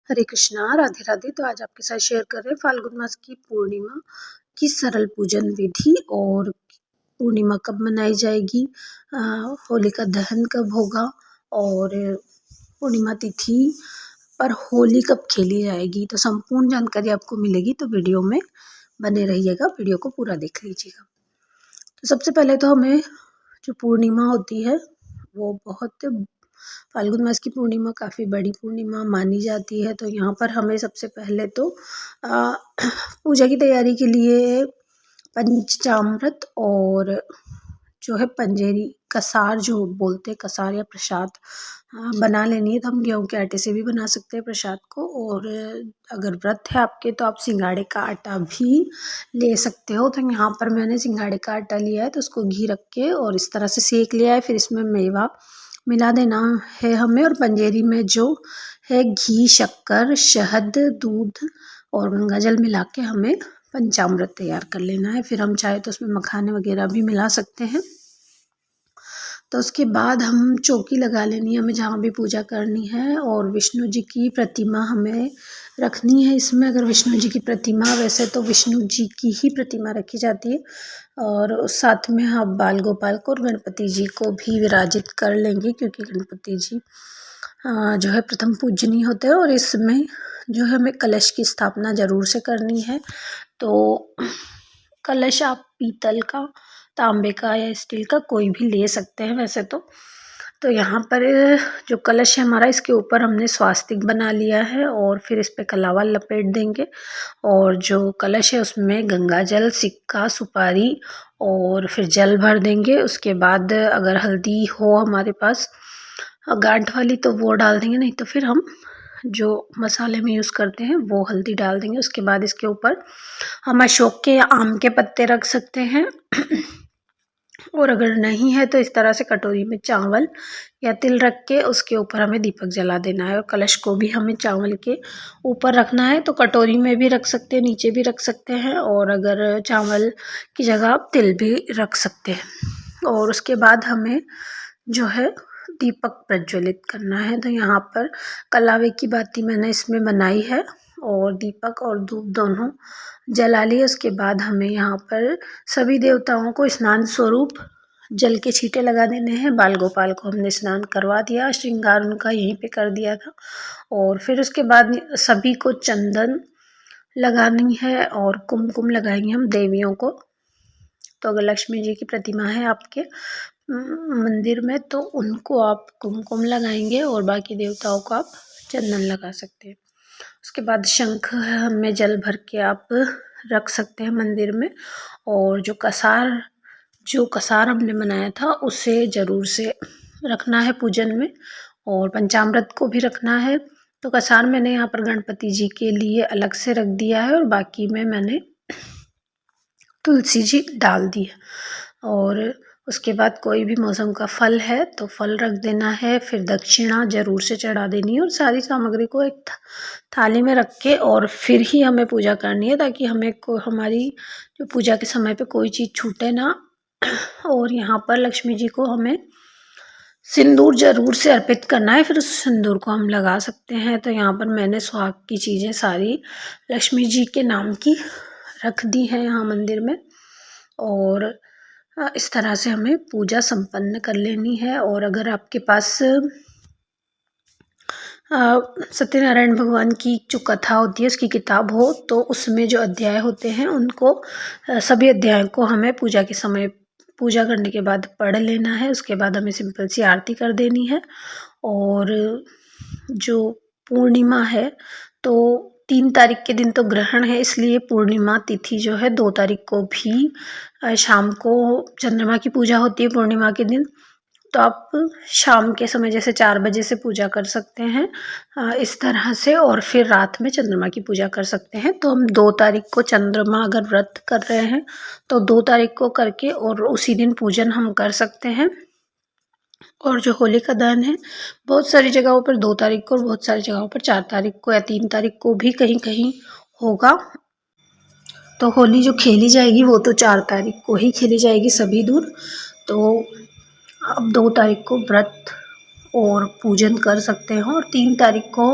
हरे कृष्णा, राधे राधे। तो आज आपके साथ शेयर कर रहे हैं फाल्गुन मास की पूर्णिमा की सरल पूजन विधि और पूर्णिमा कब मनाई जाएगी, होलिका दहन कब होगा और पूर्णिमा तिथि पर होली कब खेली जाएगी। तो संपूर्ण जानकारी आपको मिलेगी, तो वीडियो में बने रहिएगा, वीडियो को पूरा देख लीजिएगा। तो सबसे पहले तो हमें जो पूर्णिमा होती है वो बहुत फाल्गुन मास की पूर्णिमा काफ़ी बड़ी पूर्णिमा मानी जाती है। तो यहाँ पर हमें सबसे पहले तो पूजा की तैयारी के लिए पंचामृत और जो है पंजेरी कसार जो बोलते हैं, कसार या प्रसाद बना लेनी है। तो हम गेहूँ के आटे से भी बना सकते हैं प्रसाद को, और अगर व्रत है आपके तो आप सिंगाड़े का आटा भी ले सकते हो। तो यहाँ पर मैंने सिंगाड़े का आटा लिया है, तो उसको घी रख के और इस तरह से सेक लिया है। फिर इसमें मेवा मिला देना है हमें, और पंजेरी में जो है घी, शक्कर, शहद, दूध और गंगा जल मिला के हमें पंचामृत तैयार कर लेना है। फिर हम चाहे तो उसमें मखाने वगैरह भी मिला सकते हैं। तो उसके बाद हम चौकी लगा लेनी है हमें जहाँ भी पूजा करनी है, और विष्णु जी की प्रतिमा हमें रखनी है इसमें। अगर विष्णु जी की प्रतिमा, वैसे तो विष्णु जी की ही प्रतिमा रखी जाती है, और साथ में हम बाल गोपाल को और गणपति जी को भी विराजित कर लेंगे, क्योंकि गणपति जी जो है प्रथम पूजनीय होते हैं। और इसमें जो है हमें कलश की स्थापना ज़रूर से करनी है। तो कलश आप पीतल का, तांबे का या स्टील का कोई भी ले सकते हैं वैसे तो यहाँ पर जो कलश है हमारा, इसके ऊपर हमने स्वास्तिक बना लिया है और फिर इस पे कलावा लपेट देंगे। और जो कलश है उसमें गंगा जल, सिक्का, सुपारी और फिर जल भर देंगे। उसके बाद अगर हल्दी हो हमारे पास गांठ वाली तो वो डाल देंगे, नहीं तो फिर हम जो मसाले में यूज़ करते हैं वो हल्दी डाल देंगे। उसके बाद इसके ऊपर हम अशोक के या आम के पत्ते रख सकते हैं और अगर नहीं है तो इस तरह से कटोरी में चावल या तिल रख के उसके ऊपर हमें दीपक जला देना है। और कलश को भी हमें चावल के ऊपर रखना है, तो कटोरी में भी रख सकते हैं, नीचे भी रख सकते हैं, और अगर चावल की जगह आप तिल भी रख सकते हैं। और उसके बाद हमें जो है दीपक प्रज्वलित करना है। तो यहाँ पर कलावे की बाती मैंने इसमें बनाई है और दीपक और धूप दोनों जला लिए। उसके बाद हमें यहाँ पर सभी देवताओं को स्नान स्वरूप जल के छींटे लगा देने हैं। बाल गोपाल को हमने स्नान करवा दिया, श्रृंगार उनका यहीं पे कर दिया था। और फिर उसके बाद सभी को चंदन लगानी है और कुमकुम लगाएंगे हम देवियों को। तो अगर लक्ष्मी जी की प्रतिमा है आपके मंदिर में तो उनको आप कुमकुम लगाएंगे और बाकी देवताओं को आप चंदन लगा सकते हैं। उसके बाद शंख में जल भर के आप रख सकते हैं मंदिर में। और जो कसार हमने बनाया था उसे ज़रूर से रखना है पूजन में, और पंचामृत को भी रखना है। तो कसार मैंने यहाँ पर गणपति जी के लिए अलग से रख दिया है, और बाकी में मैंने तुलसी जी डाल दी है। और उसके बाद कोई भी मौसम का फल है तो फल रख देना है। फिर दक्षिणा ज़रूर से चढ़ा देनी है, और सारी सामग्री को एक थाली में रख के और फिर ही हमें पूजा करनी है, ताकि हमें हमारी जो पूजा के समय पे कोई चीज़ छूटे ना। और यहाँ पर लक्ष्मी जी को हमें सिंदूर ज़रूर से अर्पित करना है, फिर उस सिंदूर को हम लगा सकते हैं। तो यहाँ पर मैंने सुहाग की चीज़ें सारी लक्ष्मी जी के नाम की रख दी हैं यहाँ मंदिर में। और इस तरह से हमें पूजा संपन्न कर लेनी है। और अगर आपके पास सत्यनारायण भगवान की जो कथा होती है उसकी किताब हो, तो उसमें जो अध्याय होते हैं उनको सभी अध्यायों को हमें पूजा के समय, पूजा करने के बाद पढ़ लेना है। उसके बाद हमें सिंपल सी आरती कर देनी है। और जो पूर्णिमा है तो 3 तारीख के दिन तो ग्रहण है, इसलिए पूर्णिमा तिथि जो है 2 तारीख को भी शाम को चंद्रमा की पूजा होती है पूर्णिमा के दिन। तो आप शाम के समय जैसे 4 बजे से पूजा कर सकते हैं इस तरह से, और फिर रात में चंद्रमा की पूजा कर सकते हैं। तो हम 2 तारीख को चंद्रमा अगर व्रत कर रहे हैं तो 2 तारीख को करके और उसी दिन पूजन हम कर सकते हैं। और जो होलिका दहन है बहुत सारी जगहों पर 2 तारीख को और बहुत सारी जगहों पर 4 तारीख को या 3 तारीख को भी कहीं कहीं होगा। तो होली जो खेली जाएगी वो तो 4 तारीख को ही खेली जाएगी सभी दूर। तो अब 2 तारीख को व्रत और पूजन कर सकते हैं। और 3 तारीख को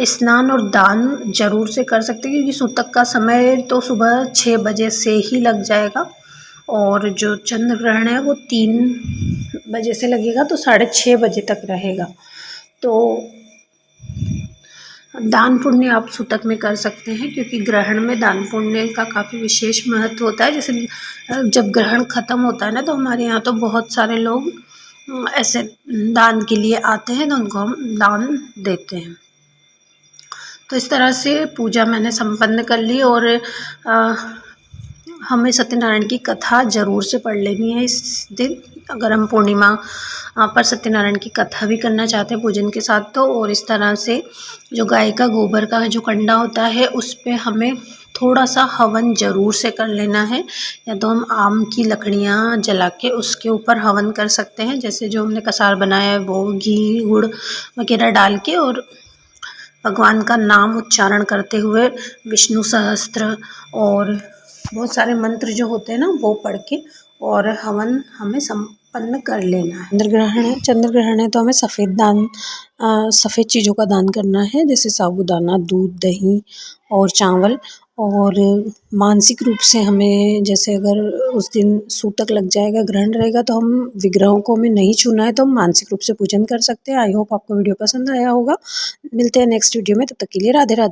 स्नान और दान जरूर से कर सकते हैं, क्योंकि सूतक का समय तो सुबह 6 बजे से ही लग जाएगा और जो चंद्र ग्रहण है वो 3 बजे से लगेगा तो 6:30 बजे तक रहेगा। तो दान पुण्य आप सूतक में कर सकते हैं, क्योंकि ग्रहण में दान पुण्य का काफ़ी विशेष महत्व होता है। जैसे जब ग्रहण खत्म होता है ना, तो हमारे यहाँ तो बहुत सारे लोग ऐसे दान के लिए आते हैं, तो उनको हम दान देते हैं। तो इस तरह से पूजा मैंने संपन्न कर ली। और हमें सत्यनारायण की कथा ज़रूर से पढ़ लेनी है इस दिन, अगर हम पूर्णिमा पर सत्यनारायण की कथा भी करना चाहते हैं पूजन के साथ तो। और इस तरह से जो गाय का गोबर का जो कंडा होता है उस पे हमें थोड़ा सा हवन ज़रूर से कर लेना है, या तो हम आम की लकड़ियाँ जला के उसके ऊपर हवन कर सकते हैं। जैसे जो हमने कसार बनाया है वो घी गुड़ वगैरह डाल के, और भगवान का नाम उच्चारण करते हुए विष्णु सहस्त्र और बहुत सारे मंत्र जो होते हैं ना वो पढ़ के और हवन हमें संपन्न कर लेना है। चंद्र ग्रहण है तो हमें सफ़ेद चीज़ों का दान करना है, जैसे साबूदाना, दूध, दही और चावल। और मानसिक रूप से हमें, जैसे अगर उस दिन सूतक लग जाएगा, ग्रहण रहेगा, तो हम विग्रहों को हमें नहीं छूना है, तो हम मानसिक रूप से पूजन कर सकते हैं। आई होप आपको वीडियो पसंद आया होगा। मिलते हैं नेक्स्ट वीडियो में, तब तक के लिए राधे राधे।